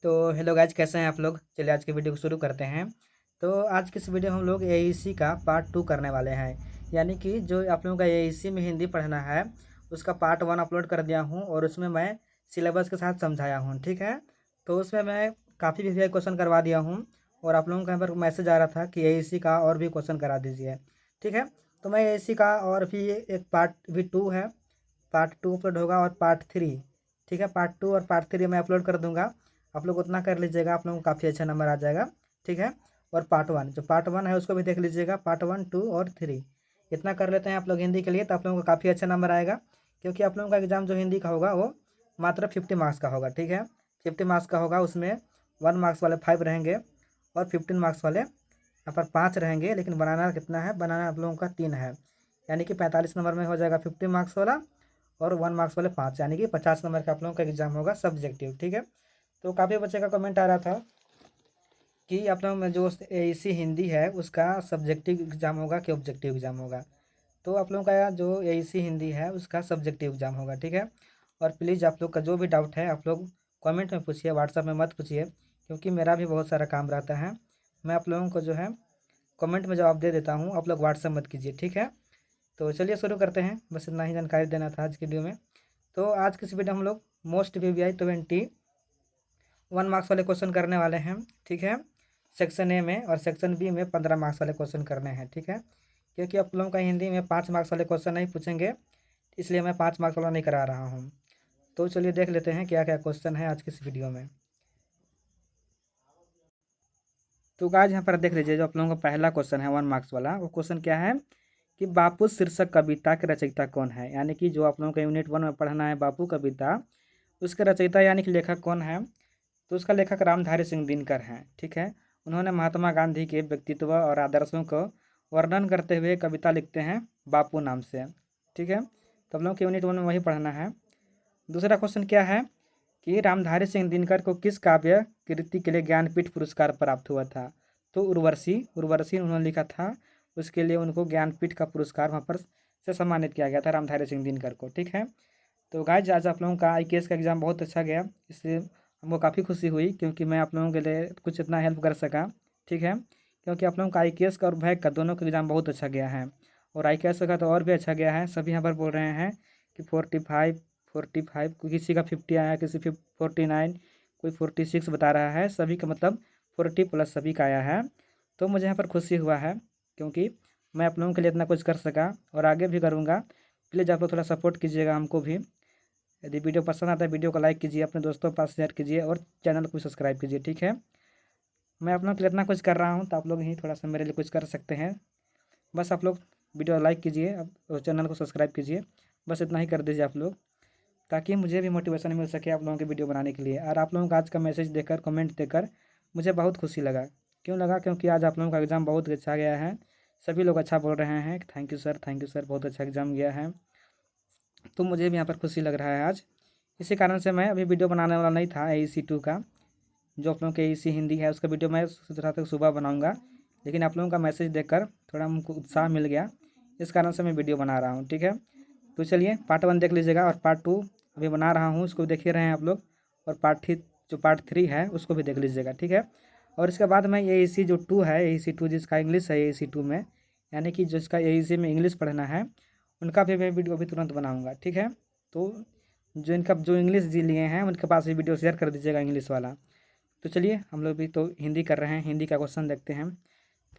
तो hello guys, कैसे हैं आप लोग। चलिए आज की वीडियो को शुरू करते हैं। तो आज की इस वीडियो में हम लोग एईसी का पार्ट 2 करने वाले हैं। यानी कि जो आप लोगों का एईसी में हिंदी पढ़ना है उसका पार्ट 1 अपलोड कर दिया हूं और उसमें मैं सिलेबस के साथ समझाया हूं, ठीक है। तो उसमें मैं काफ़ी भी क्वेश्चन करवा दिया हूँ और आप लोगों का यहाँ पर मैसेज आ रहा था कि एईसी का और भी क्वेश्चन करा दीजिए, ठीक है। तो मैं एईसी का और भी एक पार्ट भी 2 है, पार्ट 2 अपलोड होगा और पार्ट 3, ठीक है। पार्ट 2 और पार्ट 3 मैं अपलोड कर दूंगा। आप लोग उतना कर लीजिएगा, आप लोगों को काफ़ी अच्छा नंबर आ जाएगा, ठीक है। और पार्ट 1 जो पार्ट 1 है उसको भी देख लीजिएगा, पार्ट 1, 2 और 3 इतना कर लेते हैं आप लोग हिंदी के लिए, तो आप लोगों को काफ़ी अच्छा नंबर आएगा। क्योंकि आप लोगों का एग्ज़ाम जो हिंदी का होगा वो मात्र 50 मार्क्स का होगा, ठीक है। 50 मार्क्स का होगा, उसमें 1 मार्क्स वाले 5 रहेंगे और 15 मार्क्स वाले यहाँ पर 5 रहेंगे। लेकिन बनाना कितना है, बनाना आप लोगों का 3 है, यानी कि 45 नंबर में हो जाएगा 50 मार्क्स वाला और 1 मार्क्स वाले 5, यानी कि 50 नंबर का आप लोगों का एग्जाम होगा सब्जेक्टिव, ठीक है। तो काफ़ी बच्चे का कमेंट आ रहा था कि आप लोगों में जो एईसी हिंदी है उसका सब्जेक्टिव एग्जाम होगा कि ऑब्जेक्टिव एग्जाम होगा। तो आप लोगों का जो एईसी हिंदी है उसका सब्जेक्टिव एग्जाम होगा, ठीक है। और प्लीज़ आप लोग का जो भी डाउट है आप लोग कमेंट में पूछिए, व्हाट्सएप में मत पूछिए, क्योंकि मेरा भी बहुत सारा काम रहता है। मैं आप लोगों को जो है कमेंट में जवाब दे देता हूँ, आप लोग व्हाट्सएप मत कीजिए, ठीक है। तो चलिए शुरू करते हैं, बस इतना ही जानकारी देना था आज की वीडियो में। तो आज की इस वीडियो हम लोग मोस्ट वीवीआई 21 मार्क्स वाले क्वेश्चन करने वाले हैं, ठीक है। सेक्शन ए में और सेक्शन बी में 15 मार्क्स वाले क्वेश्चन करने हैं, ठीक है। क्योंकि आप लोगों का हिंदी में 5 मार्क्स वाले क्वेश्चन नहीं पूछेंगे, इसलिए मैं 5 मार्क्स वाला नहीं करा रहा हूँ। तो चलिए देख लेते हैं क्या क्या क्वेश्चन है आज की इस वीडियो में। तो आज यहाँ पर देख लीजिए, जो आप लोगों का पहला क्वेश्चन है 1 मार्क्स वाला, वो क्वेश्चन क्या है कि बापू शीर्षक कविता के रचयिता कौन है। यानी कि जो आप लोगों का यूनिट 1 में पढ़ना है बापू कविता, उसके रचयिता यानी कि लेखक कौन है। तो उसका लेखक रामधारी सिंह दिनकर हैं, ठीक है। उन्होंने महात्मा गांधी के व्यक्तित्व और आदर्शों को वर्णन करते हुए कविता लिखते हैं बापू नाम से, ठीक है। तो हम लोग के यूनिट 1 में वही पढ़ना है। दूसरा क्वेश्चन क्या है कि रामधारी सिंह दिनकर को किस काव्य कृति के लिए ज्ञानपीठ पुरस्कार प्राप्त हुआ था। तो उर्वशी उर्वशी उन्होंने लिखा था, उसके लिए उनको ज्ञानपीठ का पुरस्कार वहाँ पर से सम्मानित किया गया था रामधारी सिंह दिनकर को, ठीक है। तो गाइज आज आप लोगों का आईकेएस का एग्ज़ाम बहुत अच्छा गया, इसलिए हमको काफ़ी खुशी हुई, क्योंकि मैं आप लोगों के लिए कुछ इतना हेल्प कर सका, ठीक है। क्योंकि आप लोगों का आईकेएस का और भैक का दोनों का एग्ज़ाम बहुत अच्छा गया है, और आईकेएस का तो और भी अच्छा गया है। सभी यहाँ पर बोल रहे हैं कि 45 किसी का 50 आया, किसी 49, कोई 46 बता रहा है, सभी का मतलब 40 प्लस सभी का आया है। तो मुझे यहाँ पर खुशी हुआ है, क्योंकि मैं आप लोगों के लिए इतना कुछ कर सका और आगे भी करूँगा। प्लीज़ आप लोग थोड़ा सपोर्ट कीजिएगा हमको भी। यदि वीडियो पसंद आता है वीडियो को लाइक कीजिए, अपने दोस्तों के पास शेयर कीजिए और चैनल को सब्सक्राइब कीजिए, ठीक है। मैं अपना के लिए इतना कुछ कर रहा हूँ, तो आप लोग ही थोड़ा सा मेरे लिए कुछ कर सकते हैं। बस आप लोग वीडियो लाइक कीजिए और चैनल को सब्सक्राइब कीजिए, बस इतना ही कर दीजिए आप लोग, ताकि मुझे भी मोटिवेशन मिल सके आप लोगों की वीडियो बनाने के लिए। और आप लोगों का आज का मैसेज देकर, कमेंट देकर मुझे बहुत खुशी लगा। क्यों लगा? क्योंकि आज आप लोगों का एग्ज़ाम बहुत अच्छा गया है, सभी लोग अच्छा बोल रहे हैं, थैंक यू सर, बहुत अच्छा एग्ज़ाम गया है। तो मुझे भी यहाँ पर खुशी लग रहा है आज। इसी कारण से मैं अभी वीडियो बनाने वाला नहीं था एईसी 2 का, जो आप लोगों के एईसी हिंदी है उसका वीडियो मैं सोच रहा था सुबह बनाऊंगा, लेकिन आप लोगों का मैसेज देखकर थोड़ा हमको उत्साह मिल गया, इस कारण से मैं वीडियो बना रहा हूँ, ठीक है। तो चलिए पार्ट 1 देख लीजिएगा और पार्ट 2 अभी बना रहा हूँ, उसको देख ही रहे हैं आप लोग। और पार्ट 3 है उसको भी देख लीजिएगा, ठीक है। और इसके बाद मैं एईसी जो 2 है, एईसी 2 जिसका इंग्लिश है एईसी 2 में, यानी कि जिसका एईसी में इंग्लिश पढ़ना है, उनका भी मैं वीडियो अभी तुरंत बनाऊँगा, ठीक है। तो जो इंग्लिश जी लिए हैं उनके पास भी वीडियो शेयर कर दीजिएगा इंग्लिश वाला। तो चलिए हम लोग भी तो हिंदी कर रहे हैं, हिंदी का क्वेश्चन देखते हैं।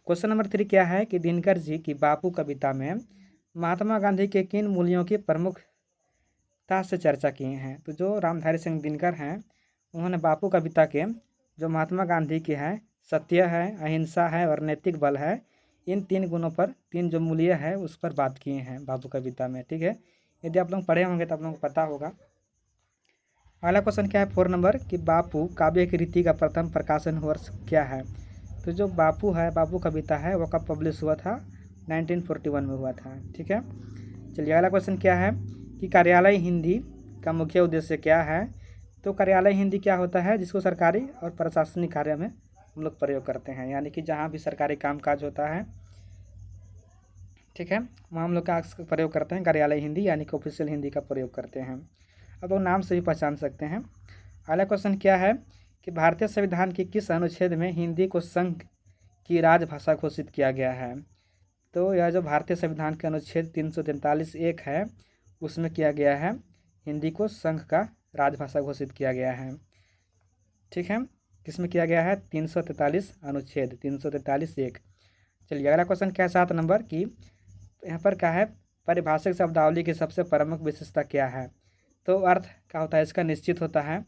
क्वेश्चन नंबर 3 क्या है कि दिनकर जी की बापू कविता में महात्मा गांधी के किन मूल्यों की प्रमुखता से चर्चा किए हैं। तो जो रामधारी सिंह दिनकर हैं उन्होंने बापू कविता के जो महात्मा गांधी की है, सत्य है, अहिंसा है और नैतिक बल है, इन 3 गुणों पर, 3 जो मूल्य है उस पर बात किए हैं बापू कविता में, ठीक है। यदि आप लोग पढ़े होंगे तो आप लोगों को पता होगा। अगला क्वेश्चन क्या है 4 नंबर कि बापू काव्य की रीति का प्रथम प्रकाशन वर्ष क्या है। तो जो बापू है, बापू कविता है, वो कब पब्लिश हुआ था, 1941 में हुआ था, ठीक है। चलिए अगला क्वेश्चन क्या है कि कार्यालय हिंदी का मुख्य उद्देश्य क्या है। तो कार्यालय हिंदी क्या होता है, जिसको सरकारी और प्रशासनिक कार्य में हम लोग प्रयोग करते हैं, यानी कि जहाँ भी सरकारी कामकाज होता है, ठीक है, वहाँ हम लोग का प्रयोग करते हैं कार्यालय हिंदी, यानी कि ऑफिशियल हिंदी का प्रयोग करते हैं। अब लोग नाम से भी पहचान सकते हैं। अगला क्वेश्चन क्या है कि भारतीय संविधान के किस अनुच्छेद में हिंदी को संघ की राजभाषा घोषित किया गया है। तो यह जो भारतीय संविधान के अनुच्छेद 343(1) है उसमें किया गया है, हिंदी को संघ का राजभाषा घोषित किया गया है। ठीक है, किसमें किया गया है, 343 अनुच्छेद 343(1). चलिए अगला क्वेश्चन क्या है 7 नंबर की, यहाँ पर क्या है, पारिभाषिक शब्दावली की सबसे प्रमुख विशेषता क्या है। तो अर्थ क्या होता है इसका, निश्चित होता है,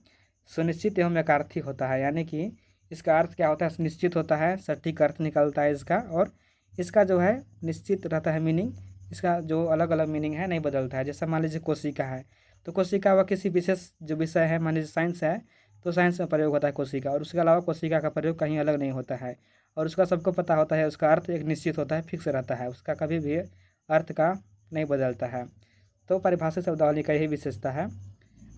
सुनिश्चित एवं एकार्थी होता है, यानी कि इसका अर्थ क्या होता है, निश्चित होता है, सटीक अर्थ निकलता है इसका, और इसका जो है निश्चित रहता है मीनिंग, इसका जो अलग अलग मीनिंग है नहीं बदलता है। जैसा मान लीजिए कोशिका है, तो कोशिका वह किसी विशेष जो विषय है, मान लीजिए साइंस है तो साइंस में प्रयोग होता है कोशिका, और उसके अलावा कोशिका का प्रयोग कहीं अलग नहीं होता है, और उसका सबको पता होता है, उसका अर्थ एक निश्चित होता है, फिक्स रहता है, उसका कभी भी अर्थ का नहीं बदलता है। तो परिभाषित शब्दावली का यही विशेषता है,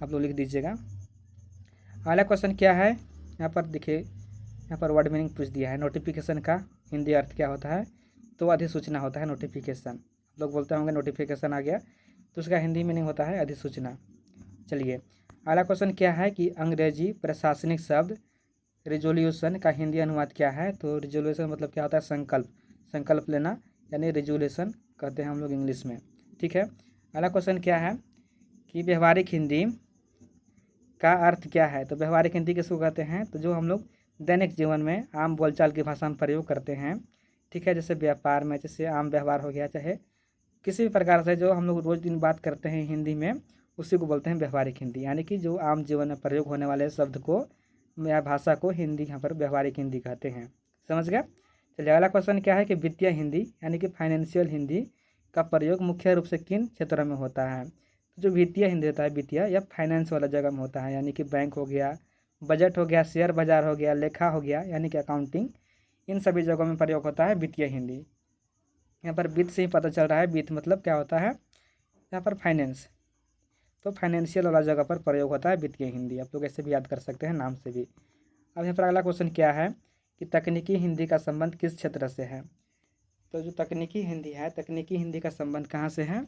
आप लोग लिख दीजिएगा। अगला क्वेश्चन क्या है, यहाँ पर देखिए, यहाँ पर वर्ड मीनिंग पूछ दिया है। नोटिफिकेशन का हिंदी अर्थ क्या होता है, तो अधिसूचना होता है नोटिफिकेशन। लोग बोलते होंगे नोटिफिकेशन आ गया, तो उसका हिंदी मीनिंग होता है अधिसूचना। चलिए अगला क्वेश्चन क्या है कि अंग्रेजी प्रशासनिक शब्द रिजोल्यूशन का हिंदी अनुवाद क्या है। तो रिजोल्यूशन मतलब क्या होता है, संकल्प, संकल्प लेना, यानी रिजोल्यूशन कहते हैं हम लोग इंग्लिश में। ठीक है, अगला क्वेश्चन क्या है कि व्यवहारिक हिंदी का अर्थ क्या है। तो व्यवहारिक हिंदी किसको कहते हैं, तो जो हम लोग दैनिक जीवन में आम बोलचाल की भाषा में प्रयोग करते हैं। ठीक है, जैसे व्यापार में, जैसे आम व्यवहार हो गया, चाहे किसी भी प्रकार से जो हम लोग रोज दिन बात करते हैं हिंदी में, उसी को बोलते हैं व्यवहारिक हिंदी, यानी कि जो आम जीवन में प्रयोग होने वाले शब्द को या भाषा को हिंदी यहाँ पर व्यवहारिक हिंदी कहते हैं। समझ गया। चलिए अगला क्वेश्चन क्या है कि वित्तीय हिंदी यानी कि फाइनेंशियल हिंदी का प्रयोग मुख्य रूप से किन क्षेत्रों में होता है। तो जो वित्तीय हिंदी होता है, वित्तीय या फाइनेंस वाला जगह में होता है, यानी कि बैंक हो गया, बजट हो गया, शेयर बाजार हो गया, लेखा हो गया यानी कि अकाउंटिंग, इन सभी जगहों में प्रयोग होता है वित्तीय हिंदी। यहाँ पर वित्त से ही पता चल रहा है, वित्त मतलब क्या होता है, यहाँ पर फाइनेंस, तो फाइनेंशियल वाला जगह पर प्रयोग होता है वित्तीय हिंदी। आप लोग ऐसे भी याद कर सकते हैं नाम से भी। अब यहाँ पर अगला क्वेश्चन क्या है कि तकनीकी हिंदी का संबंध किस क्षेत्र से है। तो जो तकनीकी हिंदी है, तकनीकी हिंदी का संबंध कहाँ से है,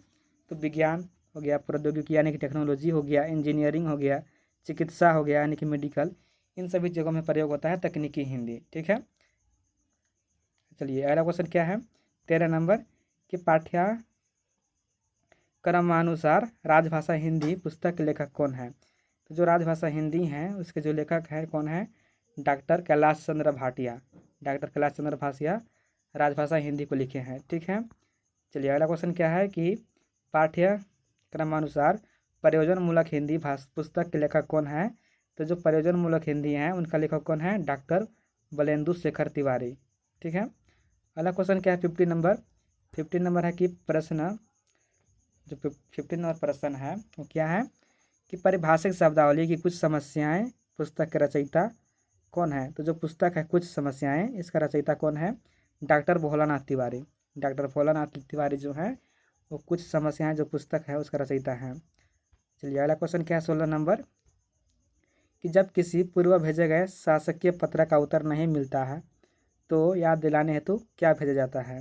तो विज्ञान हो गया, प्रौद्योगिकी यानी कि टेक्नोलॉजी हो गया, इंजीनियरिंग हो गया, चिकित्सा हो गया यानी कि मेडिकल, इन सभी जगहों में प्रयोग होता है तकनीकी हिंदी। ठीक है, चलिए अगला क्वेश्चन क्या है 13 नंबर कि पाठ्यक्रमानुसार राजभाषा हिंदी पुस्तक के लेखक कौन है। तो जो राजभाषा हिंदी है उसके जो लेखक है कौन है, डॉक्टर कैलाश चंद्र भाटिया। डॉक्टर कैलाश चंद्र भाटिया राजभाषा हिंदी को लिखे हैं। ठीक है, चलिए अगला क्वेश्चन क्या है कि पाठ्यक्रमानुसार प्रयोजन मूलक हिंदी पुस्तक के लेखक कौन है। तो जो प्रयोजन मूलक हिंदी है उनका लेखक कौन है, डॉक्टर बलेंदु शेखर तिवारी। ठीक है, अगला क्वेश्चन क्या है 15 नंबर है कि प्रश्न, जो 15 नंबर प्रश्न है वो क्या है कि पारिभाषिक शब्दावली की कुछ समस्याएं पुस्तक के रचयिता कौन है। तो जो पुस्तक है कुछ समस्याएं, इसका रचयिता कौन है, डॉक्टर भोलानाथ तिवारी। डॉक्टर भोलानाथ तिवारी जो है वो कुछ समस्याएं जो पुस्तक है उसका रचयिता है। चलिए अगला क्वेश्चन क्या है 16 नंबर कि जब किसी पूर्व भेजे गए शासकीय पत्र का उत्तर नहीं मिलता है तो याद दिलाने हेतु क्या भेजा जाता है।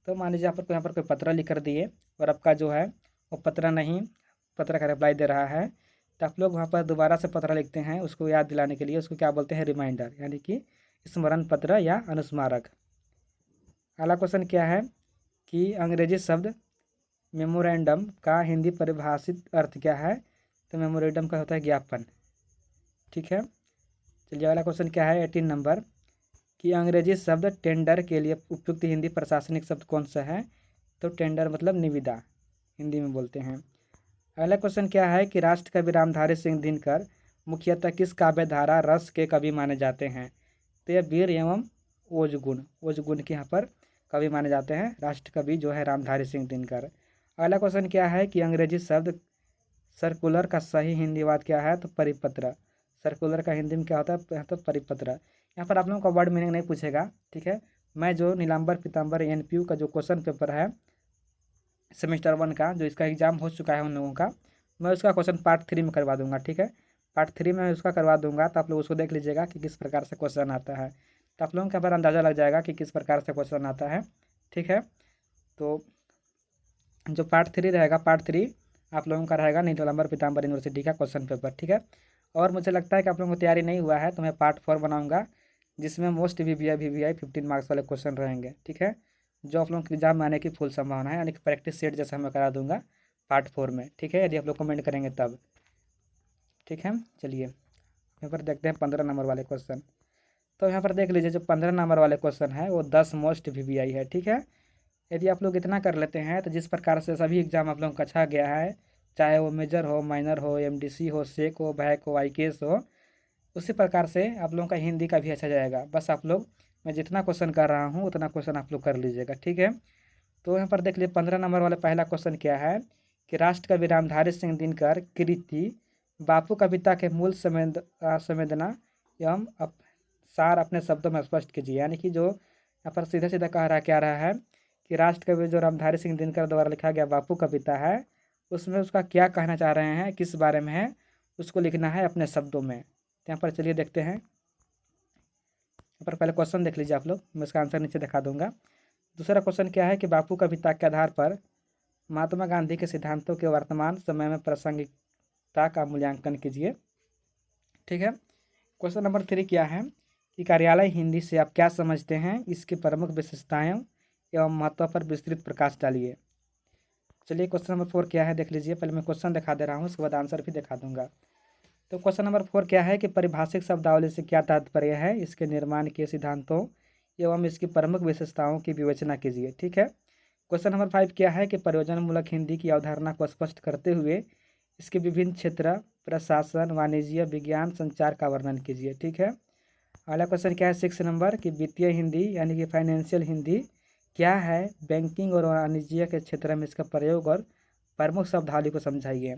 तो मान लीजिए यहाँ पर कोई पत्र लिख कर दिए और आपका जो है वो पत्र का रिप्लाई दे रहा है, तो आप लोग वहाँ पर दोबारा से पत्र लिखते हैं उसको याद दिलाने के लिए, उसको क्या बोलते हैं, रिमाइंडर, यानी कि स्मरण पत्र या अनुस्मारक। अगला क्वेश्चन क्या है कि अंग्रेजी शब्द मेमोरेंडम का हिंदी परिभाषित अर्थ क्या है। तो मेमोरेंडम का होता है ज्ञापन। ठीक है, चलिए अगला क्वेश्चन क्या है 18 नंबर कि अंग्रेजी शब्द टेंडर के लिए उपयुक्त हिंदी प्रशासनिक शब्द कौन सा है। तो टेंडर मतलब निविदा हिंदी में बोलते हैं। अगला क्वेश्चन क्या है कि राष्ट्रकवि रामधारी सिंह दिनकर मुख्यतः किस काव्य धारा रस के कवि माने जाते हैं। तो यह वीर एवं ओजगुण के यहाँ पर कवि माने जाते हैं राष्ट्रकवि जो है रामधारी सिंह दिनकर। अगला क्वेश्चन क्या है कि अंग्रेजी शब्द सर्कुलर का सही हिंदी वाद क्या है। तो परिपत्र। सर्कुलर का हिंदी में क्या होता है, तो परिपत्र। यहाँ पर आप लोगों का वर्ड मीनिंग नहीं पूछेगा। ठीक है, मैं जो नीलांबर पीताम्बर NPU का जो क्वेश्चन पेपर है सेमेस्टर 1 का, जो इसका एग्जाम हो चुका है उन लोगों का, मैं उसका क्वेश्चन पार्ट 3 में करवा दूंगा। ठीक है, पार्ट 3 में उसका करवा दूंगा, तो आप लोग उसको देख लीजिएगा कि किस प्रकार से क्वेश्चन आता है, तो आप लोगों को यहाँ पर अंदाज़ा लग जाएगा कि किस प्रकार से क्वेश्चन आता है। ठीक है, तो जो पार्ट 3 रहेगा, पार्ट 3 आप लोगों का रहेगा नीलांबर पीताम्बर यूनिवर्सिटी का क्वेश्चन पेपर। ठीक है, और मुझे लगता है कि आप लोगों को तैयारी नहीं हुआ है तो मैं पार्ट 4 बनाऊँगा, जिसमें मोस्ट वीवीआई 15 मार्क्स वाले क्वेश्चन रहेंगे, ठीक है। जो आप लोगों के एग्जाम में आने की फुल संभावना है, यानी कि प्रैक्टिस सेट जैसा मैं करा दूंगा पार्ट 4 में, ठीक है, यदि आप लोग कमेंट करेंगे तब, ठीक है। चलिए यहाँ पर देखते हैं 15 नंबर वाले क्वेश्चन। तो यहाँ पर देख लीजिए, जो 15 नंबर वाले क्वेश्चन है वो 10 मोस्ट वीवीआई है, ठीक है। यदि आप लोग इतना कर लेते हैं तो जिस प्रकार से सभी एग्जाम आप लोगों का अच्छा गया है, चाहे वो मेजर हो, माइनर हो, एमडीसी हो, सेक हो, भैक हो, आईकेएस हो, उसी प्रकार से आप लोगों का हिंदी का भी अच्छा जाएगा। बस आप लोग, मैं जितना क्वेश्चन कर रहा हूँ उतना क्वेश्चन आप लोग कर लीजिएगा, ठीक है। तो यहाँ पर देख लीजिए 15 नंबर वाला पहला क्वेश्चन क्या है कि राष्ट्रकवि रामधारी सिंह दिनकर कृति बापू कविता के मूल संवेदना एवं सार अपने शब्दों में स्पष्ट कीजिए। यानी कि जो यहाँ पर सीधा सीधा कह रहा क्या रहा है कि राष्ट्रकवि जो रामधारी सिंह दिनकर द्वारा लिखा गया बापू कविता है, उसमें उसका क्या कहना चाह रहे हैं, किस बारे में है, उसको लिखना है अपने शब्दों में। तो यहाँ पर चलिए देखते हैं। यहाँ पर पहले क्वेश्चन देख लीजिए आप लोग, मैं इसका आंसर नीचे दिखा दूंगा। दूसरा क्वेश्चन क्या है कि बापू कविता के आधार पर महात्मा गांधी के सिद्धांतों के वर्तमान समय में प्रासंगिकता का मूल्यांकन कीजिए, ठीक है। क्वेश्चन नंबर 3 क्या है कि कार्यालय हिंदी से आप क्या समझते हैं, इसकी प्रमुख विशेषताएं एवं महत्व पर विस्तृत प्रकाश डालिए। चलिए क्वेश्चन नंबर 4 क्या है देख लीजिए। पहले मैं क्वेश्चन दिखा दे रहा हूँ, उसके बाद आंसर भी दिखा दूंगा। तो क्वेश्चन नंबर 4 क्या है कि परिभाषिक शब्दावली से क्या तात्पर्य है, इसके निर्माण के सिद्धांतों एवं इसकी प्रमुख विशेषताओं की विवेचना कीजिए, ठीक है। क्वेश्चन नंबर 5 क्या है कि प्रयोजनमूलक हिंदी की अवधारणा को स्पष्ट करते हुए इसके विभिन्न क्षेत्र प्रशासन, वाणिज्य, विज्ञान, संचार का वर्णन कीजिए, ठीक है। अगला क्वेश्चन क्या है 6 नंबर कि वित्तीय हिंदी यानी कि फाइनेंशियल हिंदी क्या है, बैंकिंग और वाणिज्य के क्षेत्र में इसका प्रयोग और प्रमुख शब्दावली को समझाइए।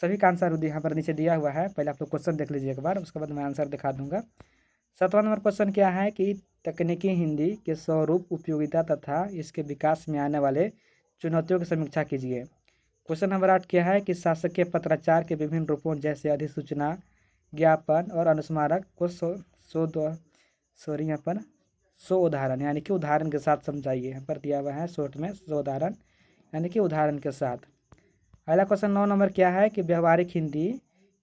सभी का आंसर यहाँ पर नीचे दिया हुआ है, पहले आप लोग क्वेश्चन देख लीजिए एक बार, उसके बाद मैं आंसर दिखा दूंगा। 7वां नंबर क्वेश्चन क्या है कि तकनीकी हिंदी के स्वरूप, उपयोगिता तथा इसके विकास में आने वाले चुनौतियों की समीक्षा कीजिए। क्वेश्चन नंबर 8 क्या है कि शासकीय पत्राचार के विभिन्न रूपों जैसे अधिसूचना, ज्ञापन और अनुस्मारक को यहाँ पर 100 उदाहरण यानी कि उदाहरण के साथ समझाइए। यहाँ पर दिया हुआ है शॉर्ट में 100 उदाहरण यानी कि उदाहरण के साथ। अगला क्वेश्चन 9 नंबर क्या है कि व्यवहारिक हिंदी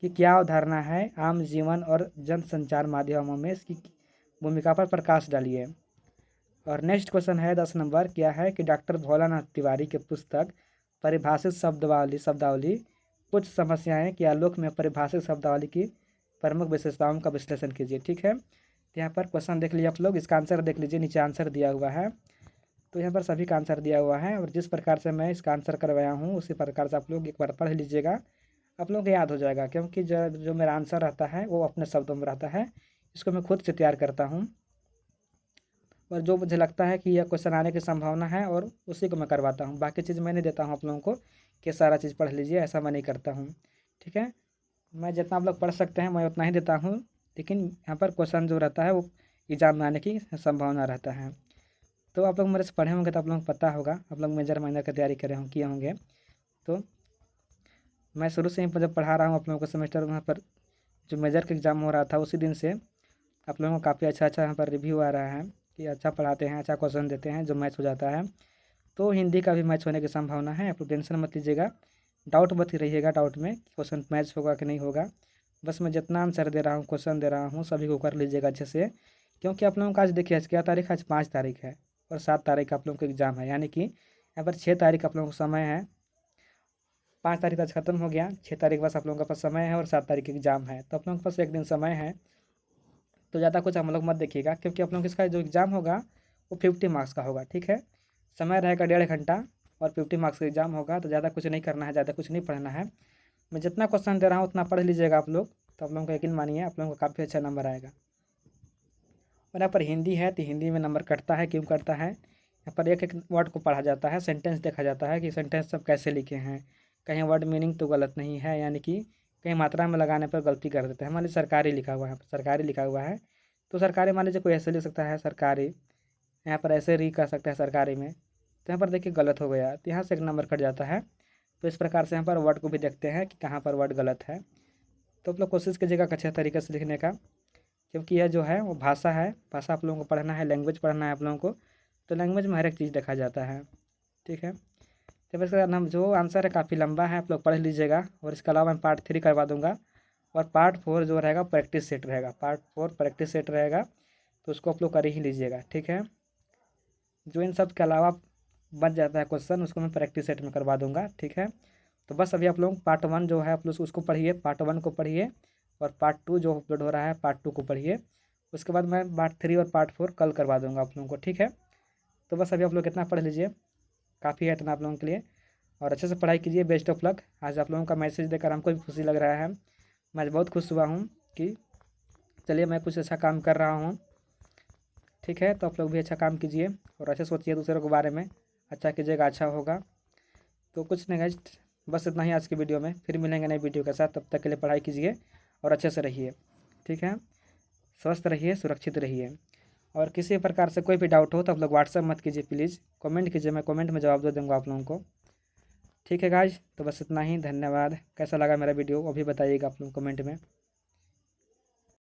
की क्या अवधारणा है, आम जीवन और जन संचार माध्यमों में इसकी भूमिका पर प्रकाश डालिए। और नेक्स्ट क्वेश्चन है 10 नंबर क्या है कि डॉक्टर भोलानाथ तिवारी के पुस्तक परिभाषित शब्दावली कुछ समस्याएं के आलोक में परिभाषित शब्दावली की प्रमुख विशेषताओं का विश्लेषण कीजिए, ठीक है। तो यहाँ पर क्वेश्चन देख लीजिए आप लोग, इसका आंसर देख लीजिए, नीचे आंसर दिया हुआ है। तो यहाँ पर सभी का आंसर दिया हुआ है और जिस प्रकार से मैं इसका आंसर करवाया हूँ उसी प्रकार से आप लोग एक बार पढ़ लीजिएगा, आप लोगों को याद हो जाएगा। क्योंकि जो मेरा आंसर रहता है वो अपने शब्दों में रहता है, इसको मैं खुद से तैयार करता हूँ और जो मुझे लगता है कि यह क्वेश्चन आने की संभावना है और उसी को मैं करवाता हूँ। बाकी चीज़ मैं नहीं देता हूँ आप लोगों को कि सारा चीज़ पढ़ लीजिए, ऐसा मैं नहीं करता हूँ, ठीक है। मैं जितना आप लोग पढ़ सकते हैं मैं उतना ही देता हूँ, लेकिन यहाँ पर क्वेश्चन जो रहता है वो एग्जाम में आने की संभावना रहता है। तो आप लोग मेरे से पढ़े होंगे तो आप लोगों को पता होगा, आप लोग मेजर माइनर की तैयारी किए होंगे। तो मैं शुरू से ही जब पढ़ा रहा हूँ आप लोगों को सेमेस्टर, वहाँ पर जो मेजर का एग्ज़ाम हो रहा था उसी दिन से आप लोगों को काफ़ी अच्छा यहाँ पर रिव्यू आ रहा है कि अच्छा पढ़ाते हैं, अच्छा क्वेश्चन देते हैं जो मैच हो जाता है। तो हिंदी का भी मैच होने की संभावना है, आप लोग टेंशन मत लीजिएगा, डाउट मत ही रहिएगा डाउट में क्वेश्चन मैच होगा कि नहीं होगा। बस मैं जितना आंसर दे रहा हूँ, क्वेश्चन दे रहा हूँ, सभी को कर लीजिएगा अच्छे से। क्योंकि आप लोगों का आज देखिए आज क्या तारीख है, आज 5 तारीख है और 7 तारीख आप लोगों का एग्ज़ाम है, यानी कि यहाँ पर 6 तारीख आप लोगों को समय है। 5 तारीख आज खत्म हो गया, 6 तारीख बस आप लोगों के पास समय है और 7 तारीख एग्ज़ाम है, तो आप लोगों के पास एक दिन समय है। तो ज़्यादा कुछ हम लोग मत देखिएगा क्योंकि आप लोगों का जो एग्ज़ाम होगा वो 50 मार्क्स का होगा, ठीक है। समय रहेगा 1.5 घंटा और 50 मार्क्स का एग्ज़ाम होगा, तो ज़्यादा कुछ नहीं करना है, ज़्यादा कुछ नहीं पढ़ना है। मैं जितना क्वेश्चन दे रहा हूँ उतना पढ़ लीजिएगा आप लोग, तो आप लोगों को यकीन मानिए आप लोगों को काफ़ी अच्छा नंबर आएगा। और यहाँ पर हिंदी है तो हिंदी में नंबर कटता है, क्यों कटता है, यहाँ पर एक एक वर्ड को पढ़ा जाता है, सेंटेंस देखा जाता है कि सेंटेंस सब कैसे लिखे हैं, कहीं वर्ड मीनिंग तो गलत नहीं है, यानी कि कहीं मात्रा में लगाने पर गलती कर देते हैं। मान लीजिए सरकारी लिखा हुआ है, सरकारी लिखा हुआ है तो सरकारी मान लीजिए कोई ऐसे लिख सकता है सरकारी, यहाँ पर ऐसे री कर सकता है सरकारी में, तो यहाँ पर देखिए गलत हो गया, तो यहाँ से एक नंबर कट जाता है। तो इस प्रकार से यहाँ पर वर्ड को भी देखते हैं कि कहाँ पर वर्ड गलत है। तो आप लोग कोशिश कीजिएगा अच्छे तरीके से लिखने का, क्योंकि यह जो है वो भाषा है, भाषा आप लोगों को पढ़ना है, लैंग्वेज पढ़ना है आप लोगों को, तो लैंग्वेज में हर एक चीज़ देखा जाता है, ठीक है। तो इसका नाम जो आंसर है काफ़ी लंबा है, आप लोग पढ़ लीजिएगा और इसके अलावा मैं पार्ट 3 करवा दूँगा और पार्ट 4 जो रहेगा प्रैक्टिस सेट रहेगा, पार्ट 4 प्रैक्टिस सेट रहेगा, तो उसको आप लोग कर ही लीजिएगा, ठीक है। जो इन सब के अलावा बच जाता है क्वेश्चन उसको मैं प्रैक्टिस सेट में करवा दूंगा, ठीक है। तो बस अभी आप लोग पार्ट 1 जो है आप लोग उसको पढ़िए, पार्ट 1 को पढ़िए, और पार्ट 2 जो अपलोड हो रहा है पार्ट 2 को पढ़िए। उसके बाद मैं पार्ट 3 और पार्ट 4 कल करवा दूंगा आप लोगों को, ठीक है। तो बस अभी आप लोग इतना पढ़ लीजिए, काफ़ी है इतना आप लोगों के लिए, और अच्छे से पढ़ाई कीजिए। Best of luck. आज आप लोगों का मैसेज देखकर हमको भी खुशी लग रहा है, मैं बहुत खुश हुआ हूँ कि चलिए मैं कुछ अच्छा काम कर रहा हूँ, ठीक है। तो आप लोग भी अच्छा काम कीजिए और अच्छे सोचिए दूसरों के बारे में, अच्छा कीजिएगा अच्छा होगा। तो कुछ नहीं गाइस, बस इतना ही आज की वीडियो में, फिर मिलेंगे नई वीडियो के साथ। तब तक के लिए पढ़ाई कीजिए और अच्छे से रहिए, ठीक है। स्वस्थ रहिए, सुरक्षित रहिए, और किसी प्रकार से कोई भी डाउट हो तो आप लोग व्हाट्सएप मत कीजिए, प्लीज़ कमेंट कीजिए, मैं कमेंट में जवाब दे दूँगा आप लोगों को, ठीक है गाइस। तो बस इतना ही, धन्यवाद। कैसा लगा मेरा वीडियो वो भी बताइएगा आप लोग कमेंट में।